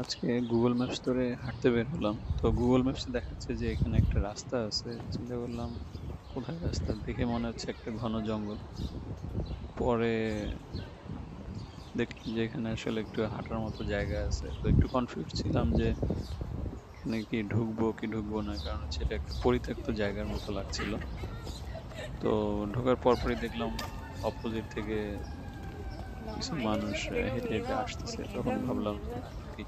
আজকে Google maps ধরে হাঁটতে বের হলাম, তো গুগল ম্যাপসে দেখাচ্ছে যে এখানে একটা রাস্তা আছে। চিন্তা করলাম কোথায় রাস্তা, দেখে মনে হচ্ছে একটা ঘন জঙ্গল। পরে দেখলাম যে এখানে আসলে একটু হাঁটার মতো জায়গা আছে, তো একটু কনফিউজ ছিলাম যে এখানে কি ঢুকবো কি ঢুকবো না, কারণ হচ্ছে এটা একটা পরিত্যক্ত জায়গার মতো লাগছিল। তো ঢোকার পরপরই দেখলাম অপোজিট থেকে কিছু মানুষ হেঁটে হেঁটে আসতেছে। তখন ভাবলাম যে না, দেখি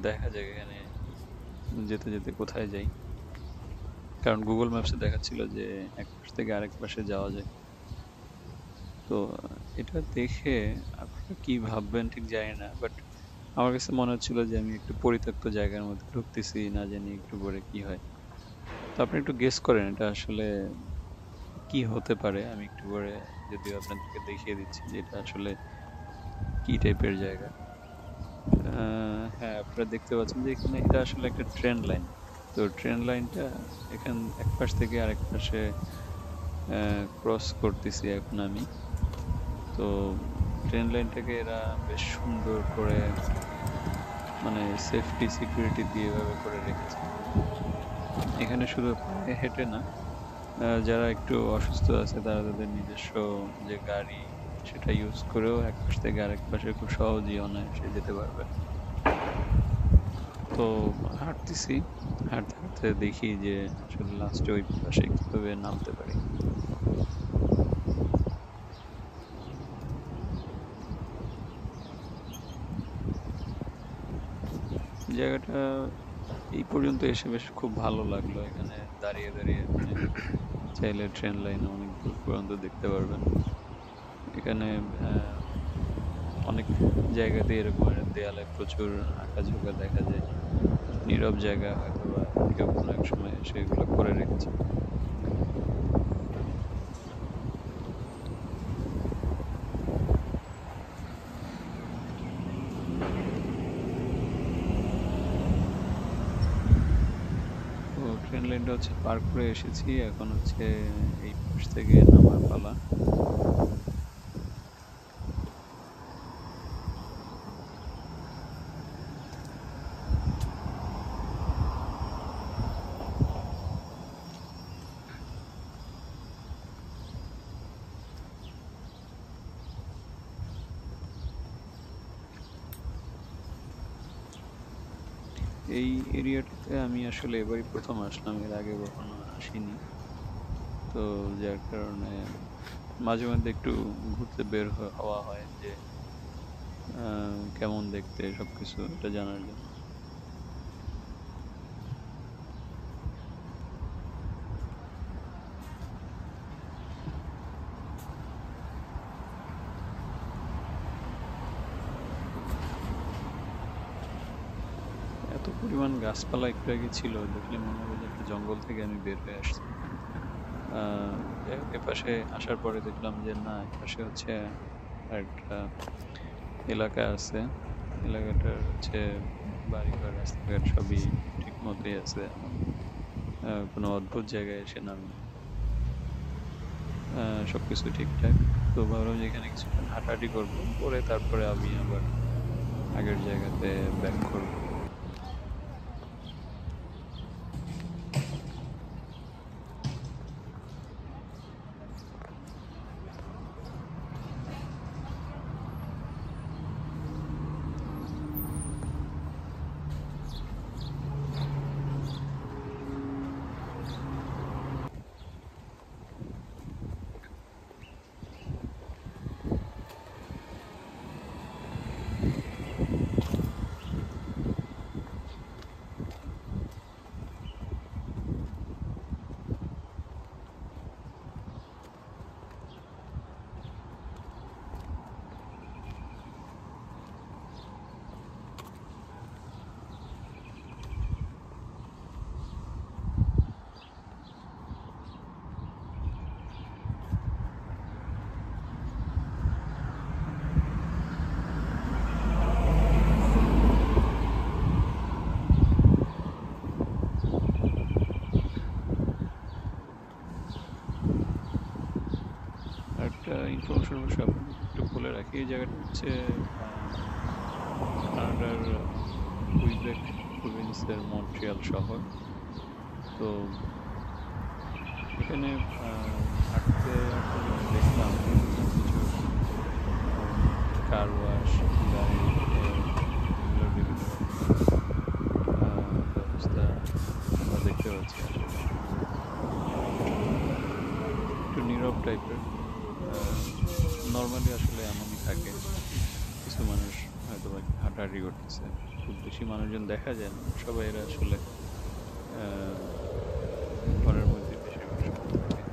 দেখা যাক এখানে যেতে যেতে কোথায় যাই, কারণ গুগল ম্যাপসে দেখাচ্ছিল যে এক পাশ থেকে আরেক পাশে যাওয়া যায়। তো এটা দেখে আপনারা কি ভাববেন ঠিক জানি না, বাট আমার কাছে মনে হচ্ছিল যে আমি একটু পরিত্যক্ত জায়গার মধ্যে ঢুকতেছি, না জানি একটু পরে কি হয়। তো আপনি একটু গেস করেন এটা আসলে কি হতে পারে। আমি একটু পরে যদিও আপনাদেরকে দেখিয়ে দিচ্ছি যে এটা আসলে কি টাইপের জায়গা। হ্যাঁ, আপনারা দেখতে পাচ্ছেন যে এখানে এটা আসলে একটা ট্রেন লাইন। তো ট্রেন লাইনটা এখান এক পাশ থেকে আরেক পাশে ক্রস করতেছি এখন আমি। তো ট্রেন লাইনটাকে এরা বেশ সুন্দর করে, মানে সেফটি সিকিউরিটি দিয়ে এভাবে করে রেখেছে। এখানে শুধু পায়ে হেঁটে না, যারা একটু অসুস্থ আছে তারা তাদের নিজস্ব যে গাড়ি সেটা ইউজ করেও এক পাশ থেকে আরেক পাশে খুব সহজেই অনায়াসে যেতে পারবে। তো হাঁটতেছি, হাঁটতে হাঁটতে দেখি যে আসলে লাস্টে ওই পাশে কিভাবে নামতে পারি। জায়গাটা এই পর্যন্ত এসে বেশ খুব ভালো লাগলো। এখানে দাঁড়িয়ে দাঁড়িয়ে আপনি চাইলে ট্রেন লাইনে অনেক দূর পর্যন্ত দেখতে পারবেন। এখানে আহ, অনেক জায়গাতে এরকম দেয়ালে প্রচুর আঁকাঝোঁকা দেখা যায়। নীরব জায়গা, হয়তো বা কেউ কোনো এক সময় এসে এগুলো করে রেখেছে। তো ট্রেন লাইনটা হচ্ছে পার করে এসেছি, এখন হচ্ছে এই পাশ থেকে নামার পালা। এই এরিয়াটাতে আমি আসলে এবারই প্রথম আসলাম, এর আগে কখনো আসিনি। তো যার কারণে মাঝে মধ্যে একটু ঘুরতে বের হওয়া হয় যে কেমন দেখতে সবকিছু এটা জানার জন্য। এত পরিমাণ গাছপালা একটু আগে ছিল, দেখলে মনে হবে যে একটা জঙ্গল থেকে আমি বের হয়ে আসছি। যাই হোক, এপাশে আসার পরে দেখলাম যে না, এপাশে হচ্ছে একটা এলাকা আছে। এলাকাটার হচ্ছে বাড়িঘর রাস্তাঘাট সবই ঠিক মতোই আছে, এমন কোনো অদ্ভুত জায়গায় এসে নামিনি। সবকিছু ঠিকঠাক। তো ভাবলাম যে এখানে কিছুক্ষণ হাঁটাহাঁটি করবো, পরে তারপরে আমি আবার আগের জায়গাতে ব্যাক করবো। একটা ইনফরমেশন অবশ্য আপনাদের একটু বলে রাখি, এই জায়গাটা হচ্ছে কানাডার আপনার কুইবেক প্রভিন্সের মন্ট্রিয়াল শহর। তো এখানে হাঁটতে হাঁটতে যেটা দেখলাম কিছু কার ওয়াশ, গাড়ি এগুলোর বিভিন্ন রকমের ব্যবস্থা আমরা দেখতে পাচ্ছি আসলে। একটু নীরব টাইপের, নর্মালি আসলে এমনই থাকে। কিছু মানুষ হয়তো বা হাঁটাহাঁটি করতেছে, খুব বেশি মানুষজন দেখা যায় না, সবাই এরা আসলে ঘরের মধ্যে বেশিরভাগ সময় থাকে।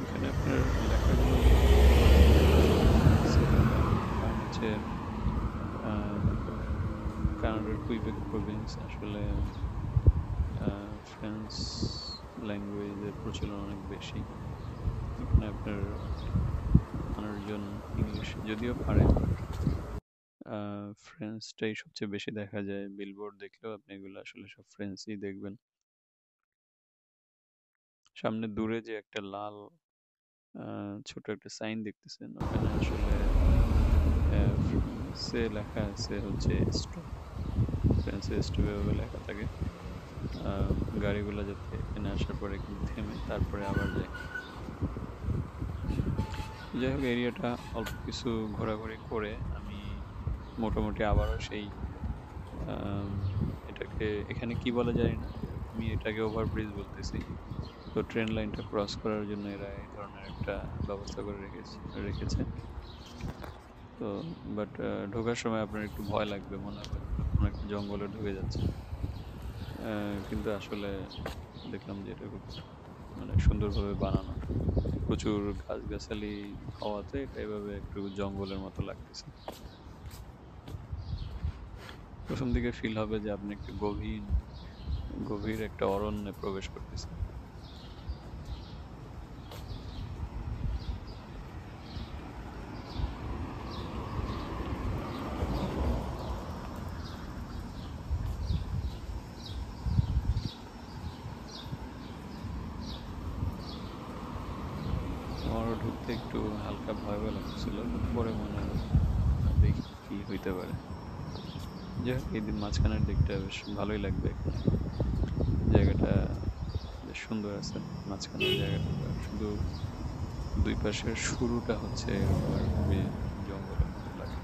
এখানে আপনার লেখাগুলো কারণ হচ্ছে কানাডার কুইবেক প্রভিন্স আসলে ফ্রেঞ্চ ল্যাঙ্গুয়েজের প্রচলন অনেক বেশি। এখানে আপনার মানুষজন ইংলিশ যদিও পারে, বাট ফ্রেঞ্চটাই সবচেয়ে বেশি দেখা যায়। বিলবোর্ড দেখলেও আপনি এগুলো আসলে সব ফ্রেঞ্চই দেখবেন। সামনে দূরে যে একটা লাল ছোট একটা সাইন দেখতেছেন, ওখানে আসলে ফ্রেঞ্চে লেখা আছে হচ্ছে স্টপ। ফ্রেঞ্চে স্টপ এভাবে লেখা থাকে। গাড়িগুলো যাতে এখানে আসার পরে এখানে থেমে তারপরে আবার যায়। যাই হোক, এরিয়াটা অল্প কিছু ঘোরাঘুরি করে আমি মোটামুটি আবারও সেই এটাকে এখানে কি বলে জানি না, আমি এটাকে ওভারব্রিজ বলতেছি। তো ট্রেন লাইনটা ক্রস করার জন্য এরা এই ধরনের একটা ব্যবস্থা করে রেখেছে। তো বাট ঢোকার সময় আপনার একটু ভয় লাগবে, মনে হবে কোনো একটা জঙ্গলে ঢুকে যাচ্ছে। কিন্তু আসলে দেখলাম যে এটা খুব মানে সুন্দরভাবে বানানো, প্রচুর গাছগাছালি হওয়াতে এটা এভাবে একটু জঙ্গলের মতো লাগতেছে। প্রথম দিকে ফিল হবে যে আপনি একটা গভীর গভীর একটা অরণ্যে প্রবেশ করতেছেন। আমারও ঢুকতে একটু হালকা ভয় ভয় লাগছিল, পরে মনে হলো দেখি কি হইতে পারে। যাই হোক, এই দিন মাঝখানের দিকটা বেশ ভালোই লাগবে। এখানে জায়গাটা বেশ সুন্দর আছে, মাঝখানের জায়গাটা শুধু দুই পাশের শুরুটা হচ্ছে এরকম আর খুবই জঙ্গলের মতো লাগে।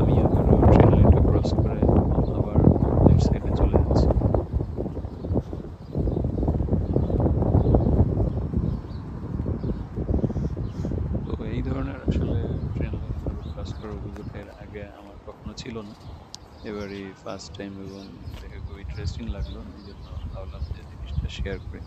আমি আবারও ট্রেন লাইনটা ক্রস করে আবার অপোজিট সাইডে চলে যাচ্ছি। তো এই ধরনের আসলে ট্রেন লাইন ক্রস করার অভিজ্ঞতা এর আগে আমার কখনো ছিল না, এবারই ফার্স্ট টাইম, এবং দেখে খুব ইন্টারেস্টিং লাগলো। এই জন্য ভাবলাম যে জিনিসটা শেয়ার করি।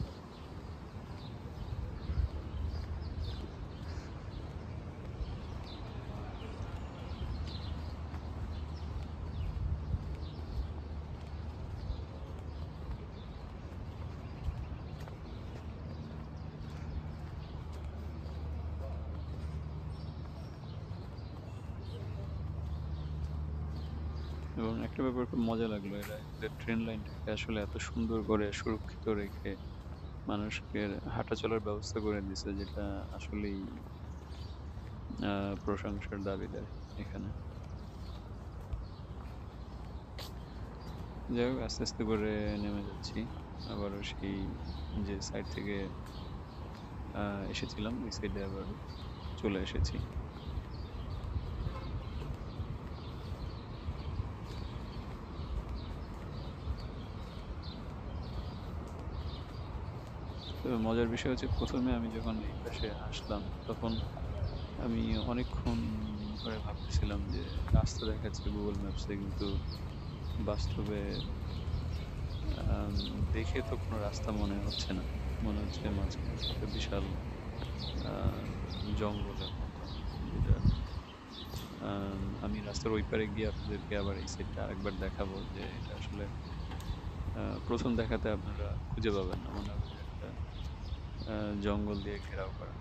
এবং একটা ব্যাপার খুব মজা লাগলো, এরা এদের ট্রেন লাইনটাকে আসলে এত সুন্দর করে সুরক্ষিত রেখে মানুষকে হাঁটা চলার ব্যবস্থা করে দিছে, যেটা আসলেই প্রশংসার দাবিদার এখানে। যাই হোক, আস্তে আস্তে করে নেমে যাচ্ছি আবারও সেই যে সাইড থেকে এসেছিলাম ওই সাইডে আবার চলে এসেছি। তো মজার বিষয় হচ্ছে, প্রথমে আমি যখন এই পাশে আসলাম তখন আমি অনেকক্ষণ ধরে ভাবতেছিলাম যে রাস্তা দেখাচ্ছে গুগল ম্যাপসে, কিন্তু বাস্তবে আম, দেখে তো কোনো রাস্তা মনে হচ্ছে না। মনে হচ্ছে মাঝখানে একটা বিশাল আহ, জঙ্গলের মতো, যেটা আমি রাস্তার ওই পারে গিয়ে আপনাদেরকে আবার এই সাইডটা আরেকবার দেখাবো, যে এটা আসলে প্রথম দেখাতে আপনারা খুঁজে পাবেন না, মনে হবে যে একটা জঙ্গল দিয়ে ঘেরাও করা,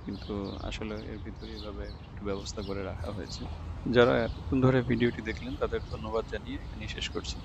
কিন্তু আসলে এর ভিতরে এভাবে একটু ব্যবস্থা করে রাখা হয়েছে। যারা এতক্ষণ ধরে ভিডিওটি দেখলেন তাদের ধন্যবাদ জানিয়ে এখানেই শেষ করছি।